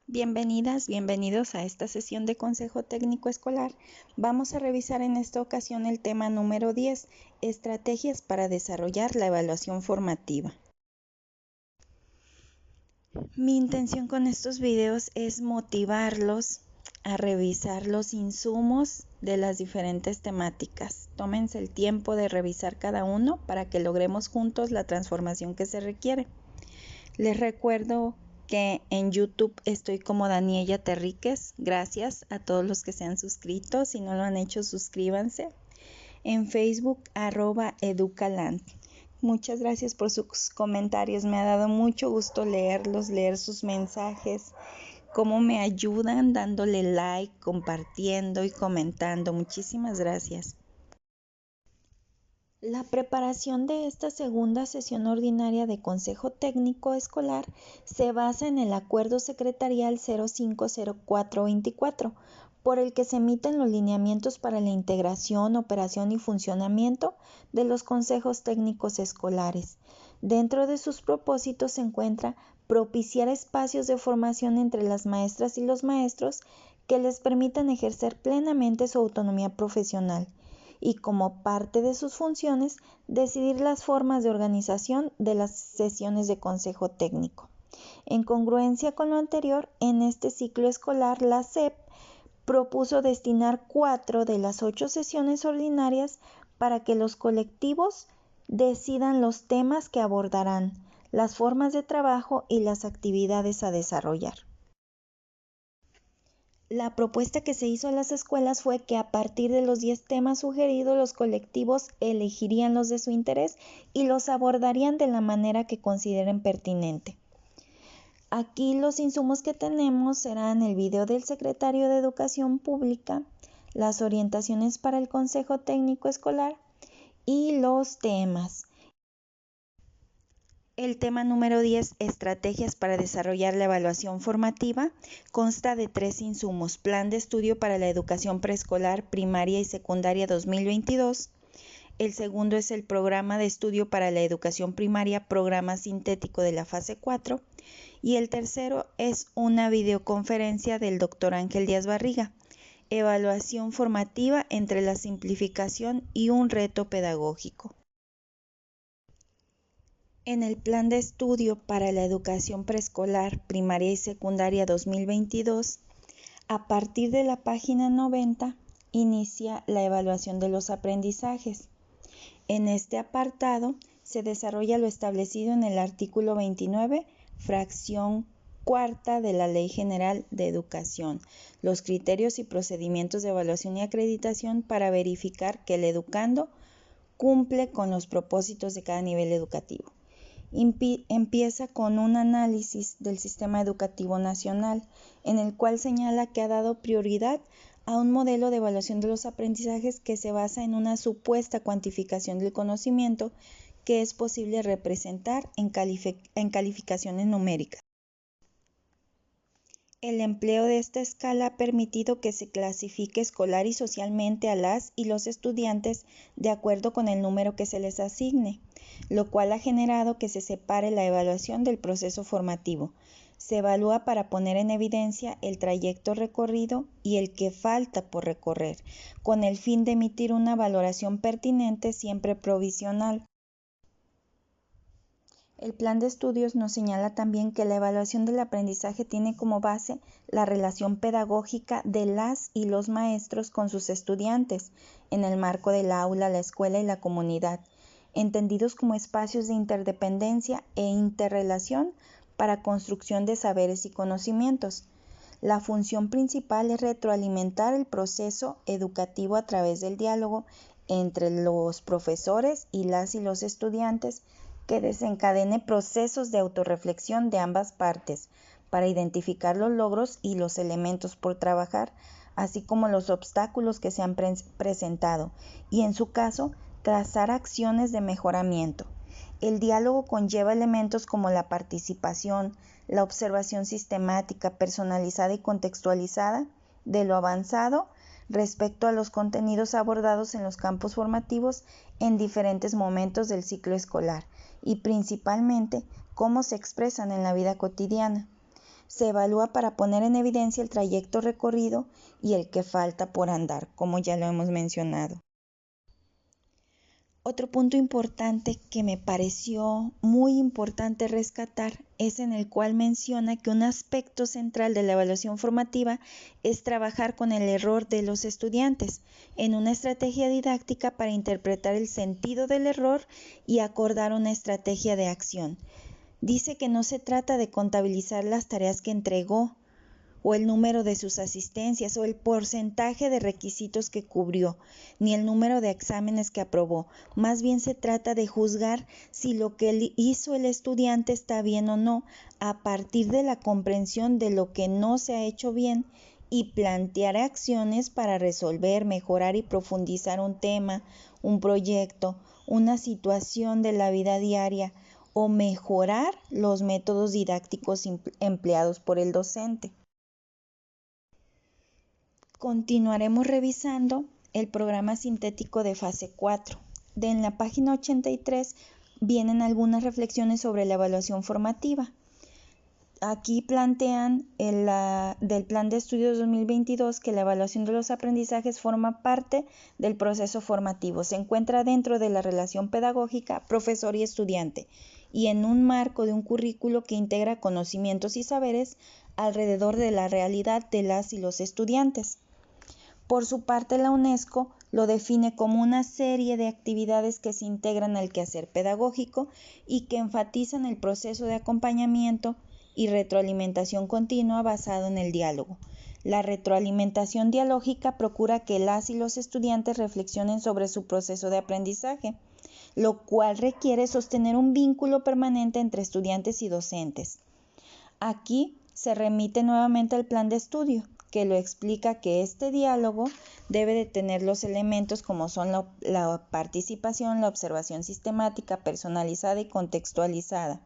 Bienvenidas, bienvenidos a esta sesión de Consejo Técnico Escolar. Vamos a revisar en esta ocasión el tema número 10, estrategias para desarrollar la evaluación formativa. Mi intención con estos videos es motivarlos a revisar los insumos de las diferentes temáticas. Tómense el tiempo de revisar cada uno para que logremos juntos la transformación que se requiere. Les recuerdo que en YouTube estoy como Daniela Terríquez. Gracias a todos los que se han suscrito. Si no lo han hecho, suscríbanse. En Facebook, @educaland. Muchas gracias por sus comentarios. Me ha dado mucho gusto leerlos, leer sus mensajes, cómo me ayudan dándole like, compartiendo y comentando. Muchísimas gracias. La preparación de esta segunda sesión ordinaria de Consejo Técnico Escolar se basa en el Acuerdo Secretarial 050424, por el que se emiten los lineamientos para la integración, operación y funcionamiento de los consejos técnicos escolares. Dentro de sus propósitos se encuentra propiciar espacios de formación entre las maestras y los maestros que les permitan ejercer plenamente su autonomía profesional y, como parte de sus funciones, decidir las formas de organización de las sesiones de consejo técnico. En congruencia con lo anterior, en este ciclo escolar, la SEP propuso destinar 4 de las 8 sesiones ordinarias para que los colectivos decidan los temas que abordarán, las formas de trabajo y las actividades a desarrollar. La propuesta que se hizo a las escuelas fue que a partir de los 10 temas sugeridos, los colectivos elegirían los de su interés y los abordarían de la manera que consideren pertinente. Aquí los insumos que tenemos serán el video del secretario de Educación Pública, las orientaciones para el Consejo Técnico Escolar y los temas. El tema número 10, estrategias para desarrollar la evaluación formativa, consta de 3 insumos: Plan de Estudio para la Educación Preescolar, Primaria y Secundaria 2022. El segundo es el Programa de Estudio para la Educación Primaria, Programa Sintético de la Fase 4. Y el tercero es una videoconferencia del Dr. Ángel Díaz Barriga, Evaluación Formativa entre la Simplificación y un Reto Pedagógico. En el Plan de Estudio para la Educación Preescolar, Primaria y Secundaria 2022, a partir de la página 90, inicia la evaluación de los aprendizajes. En este apartado se desarrolla lo establecido en el artículo 29, fracción cuarta de la Ley General de Educación, los criterios y procedimientos de evaluación y acreditación para verificar que el educando cumple con los propósitos de cada nivel educativo. Empieza con un análisis del sistema educativo nacional, en el cual señala que ha dado prioridad a un modelo de evaluación de los aprendizajes que se basa en una supuesta cuantificación del conocimiento que es posible representar en calificaciones numéricas. El empleo de esta escala ha permitido que se clasifique escolar y socialmente a las y los estudiantes de acuerdo con el número que se les asigne, lo cual ha generado que se separe la evaluación del proceso formativo. Se evalúa para poner en evidencia el trayecto recorrido y el que falta por recorrer, con el fin de emitir una valoración pertinente, siempre provisional. El plan de estudios nos señala también que la evaluación del aprendizaje tiene como base la relación pedagógica de las y los maestros con sus estudiantes, en el marco del aula, la escuela y la comunidad, entendidos como espacios de interdependencia e interrelación para construcción de saberes y conocimientos. La función principal es retroalimentar el proceso educativo a través del diálogo entre los profesores y los estudiantes, que desencadene procesos de autorreflexión de ambas partes para identificar los logros y los elementos por trabajar, así como los obstáculos que se han presentado, y en su caso, trazar acciones de mejoramiento. El diálogo conlleva elementos como la participación, la observación sistemática, personalizada y contextualizada de lo avanzado respecto a los contenidos abordados en los campos formativos en diferentes momentos del ciclo escolar y principalmente cómo se expresan en la vida cotidiana. Se evalúa para poner en evidencia el trayecto recorrido y el que falta por andar, como ya lo hemos mencionado. Otro punto importante que me pareció muy importante rescatar es en el cual menciona que un aspecto central de la evaluación formativa es trabajar con el error de los estudiantes en una estrategia didáctica para interpretar el sentido del error y acordar una estrategia de acción. Dice que no se trata de contabilizar las tareas que entregó, o el número de sus asistencias, o el porcentaje de requisitos que cubrió, ni el número de exámenes que aprobó. Más bien se trata de juzgar si lo que hizo el estudiante está bien o no, a partir de la comprensión de lo que no se ha hecho bien y plantear acciones para resolver, mejorar y profundizar un tema, un proyecto, una situación de la vida diaria, o mejorar los métodos didácticos empleados por el docente. Continuaremos revisando el programa sintético de fase 4. En la página 83 vienen algunas reflexiones sobre la evaluación formativa. Aquí plantean del Plan de Estudios 2022 que la evaluación de los aprendizajes forma parte del proceso formativo. Se encuentra dentro de la relación pedagógica profesor y estudiante y en un marco de un currículo que integra conocimientos y saberes alrededor de la realidad de las y los estudiantes. Por su parte, la UNESCO lo define como una serie de actividades que se integran al quehacer pedagógico y que enfatizan el proceso de acompañamiento y retroalimentación continua basado en el diálogo. La retroalimentación dialógica procura que las y los estudiantes reflexionen sobre su proceso de aprendizaje, lo cual requiere sostener un vínculo permanente entre estudiantes y docentes. Aquí se remite nuevamente al plan de estudio, que lo explica que este diálogo debe de tener los elementos como son la participación, la observación sistemática, personalizada y contextualizada.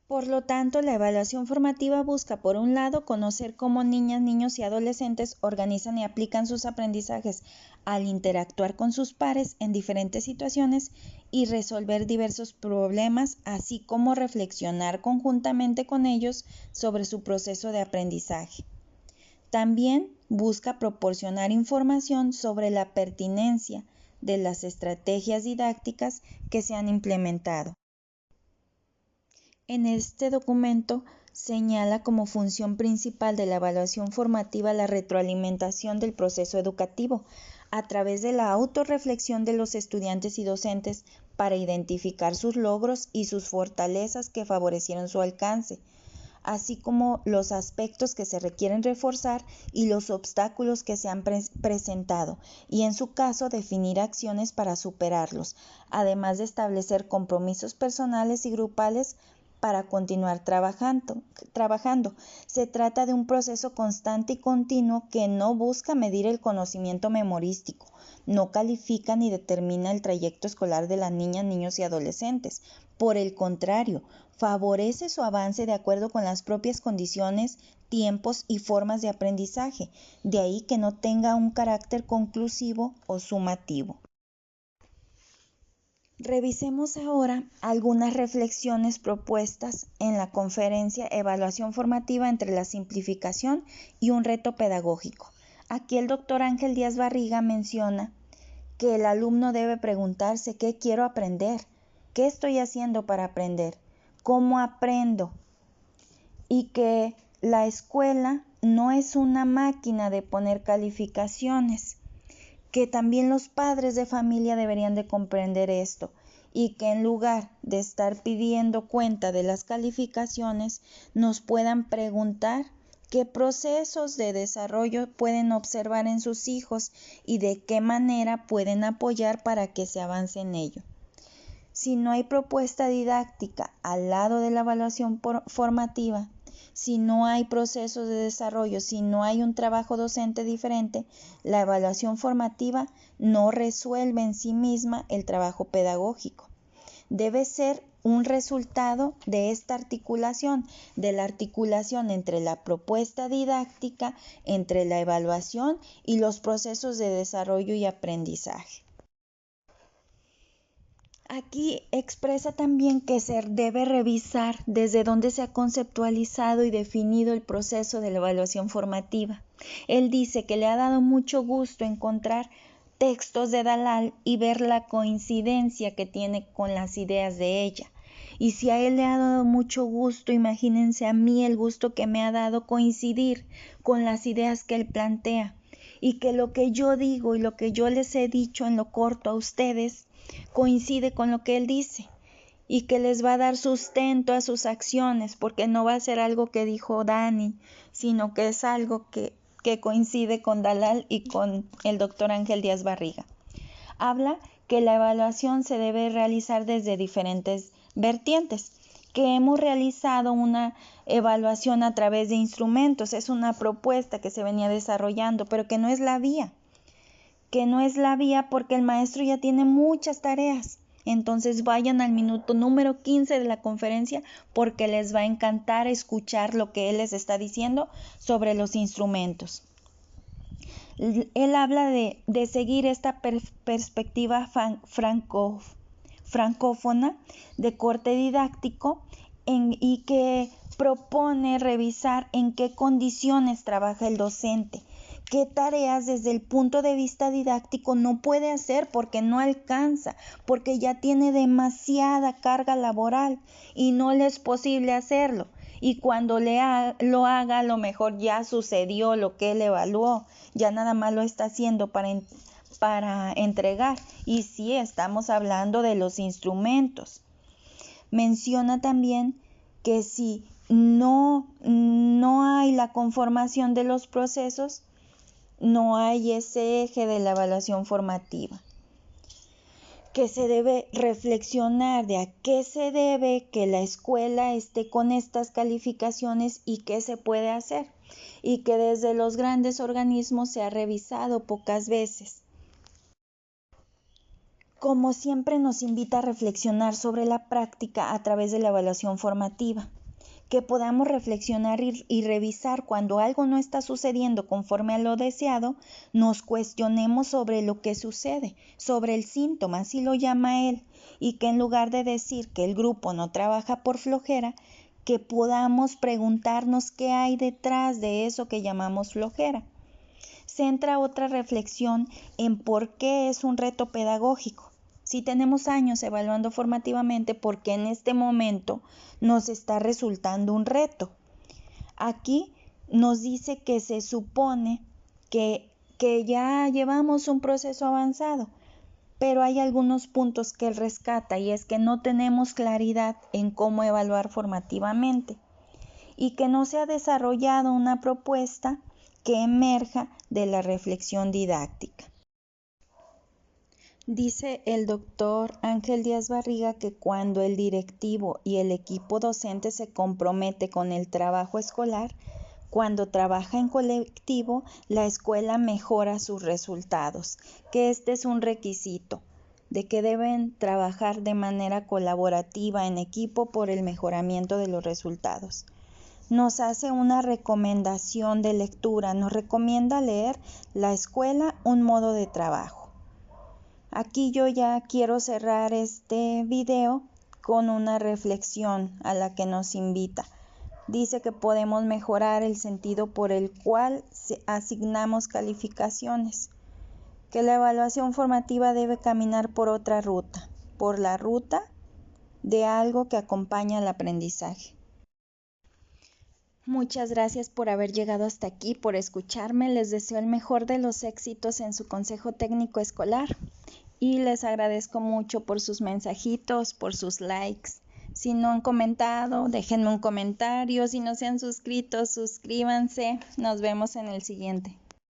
Por lo tanto, la evaluación formativa busca, por un lado, conocer cómo niñas, niños y adolescentes organizan y aplican sus aprendizajes al interactuar con sus pares en diferentes situaciones y resolver diversos problemas, así como reflexionar conjuntamente con ellos sobre su proceso de aprendizaje. También busca proporcionar información sobre la pertinencia de las estrategias didácticas que se han implementado. En este documento señala como función principal de la evaluación formativa la retroalimentación del proceso educativo a través de la autorreflexión de los estudiantes y docentes para identificar sus logros y sus fortalezas que favorecieron su alcance, así como los aspectos que se requieren reforzar y los obstáculos que se han presentado, y en su caso definir acciones para superarlos, además de establecer compromisos personales y grupales para continuar trabajando. Se trata de un proceso constante y continuo que no busca medir el conocimiento memorístico, no califica ni determina el trayecto escolar de las niñas, niños y adolescentes. Por el contrario, favorece su avance de acuerdo con las propias condiciones, tiempos y formas de aprendizaje, de ahí que no tenga un carácter conclusivo o sumativo. Revisemos ahora algunas reflexiones propuestas en la conferencia Evaluación formativa entre la simplificación y un reto pedagógico. Aquí el doctor Ángel Díaz Barriga menciona que el alumno debe preguntarse ¿qué quiero aprender? ¿Qué estoy haciendo para aprender? ¿Cómo aprendo? Y que la escuela no es una máquina de poner calificaciones, que también los padres de familia deberían de comprender esto y que en lugar de estar pidiendo cuenta de las calificaciones, nos puedan preguntar qué procesos de desarrollo pueden observar en sus hijos y de qué manera pueden apoyar para que se avance en ello. Si no hay propuesta didáctica al lado de la evaluación formativa, si no hay procesos de desarrollo, si no hay un trabajo docente diferente, la evaluación formativa no resuelve en sí misma el trabajo pedagógico. Debe ser un resultado de esta articulación, de la articulación entre la propuesta didáctica, entre la evaluación y los procesos de desarrollo y aprendizaje. Aquí expresa también que se debe revisar desde dónde se ha conceptualizado y definido el proceso de la evaluación formativa. Él dice que le ha dado mucho gusto encontrar textos de Dalal y ver la coincidencia que tiene con las ideas de ella. Y si a él le ha dado mucho gusto, imagínense a mí el gusto que me ha dado coincidir con las ideas que él plantea. Y que lo que yo digo y lo que yo les he dicho en lo corto a ustedes coincide con lo que él dice y que les va a dar sustento a sus acciones, porque no va a ser algo que dijo Dani, sino que es algo que coincide con Dalal y con el doctor Ángel Díaz Barriga. Habla que la evaluación se debe realizar desde diferentes vertientes, que hemos realizado una evaluación a través de instrumentos, es una propuesta que se venía desarrollando, pero que no es la vía porque el maestro ya tiene muchas tareas. Entonces vayan al minuto número 15 de la conferencia porque les va a encantar escuchar lo que él les está diciendo sobre los instrumentos. Él habla de seguir esta perspectiva francófona de corte didáctico y que propone revisar en qué condiciones trabaja el docente, qué tareas desde el punto de vista didáctico no puede hacer porque no alcanza, porque ya tiene demasiada carga laboral y no le es posible hacerlo. Y cuando lo haga, a lo mejor ya sucedió lo que él evaluó, ya nada más lo está haciendo para entregar. Y sí, estamos hablando de los instrumentos. Menciona también que si no hay la conformación de los procesos, no hay ese eje de la evaluación formativa, que se debe reflexionar de a qué se debe que la escuela esté con estas calificaciones y qué se puede hacer, y que desde los grandes organismos se ha revisado pocas veces. Como siempre nos invita a reflexionar sobre la práctica a través de la evaluación formativa, que podamos reflexionar y revisar cuando algo no está sucediendo conforme a lo deseado, nos cuestionemos sobre lo que sucede, sobre el síntoma, así lo llama él, y que en lugar de decir que el grupo no trabaja por flojera, que podamos preguntarnos qué hay detrás de eso que llamamos flojera. Centra otra reflexión en por qué es un reto pedagógico. Si tenemos años evaluando formativamente, ¿por qué en este momento nos está resultando un reto? Aquí nos dice que se supone que ya llevamos un proceso avanzado, pero hay algunos puntos que él rescata y es que no tenemos claridad en cómo evaluar formativamente y que no se ha desarrollado una propuesta que emerja de la reflexión didáctica. Dice el doctor Ángel Díaz Barriga que cuando el directivo y el equipo docente se compromete con el trabajo escolar, cuando trabaja en colectivo, la escuela mejora sus resultados, que este es un requisito de que deben trabajar de manera colaborativa en equipo por el mejoramiento de los resultados. Nos hace una recomendación de lectura, nos recomienda leer La escuela, un modo de trabajo. Aquí yo ya quiero cerrar este video con una reflexión a la que nos invita. Dice que podemos mejorar el sentido por el cual asignamos calificaciones, que la evaluación formativa debe caminar por otra ruta, por la ruta de algo que acompaña al aprendizaje. Muchas gracias por haber llegado hasta aquí, por escucharme. Les deseo el mejor de los éxitos en su consejo técnico escolar y les agradezco mucho por sus mensajitos, por sus likes. Si no han comentado, déjenme un comentario. Si no se han suscrito, suscríbanse. Nos vemos en el siguiente.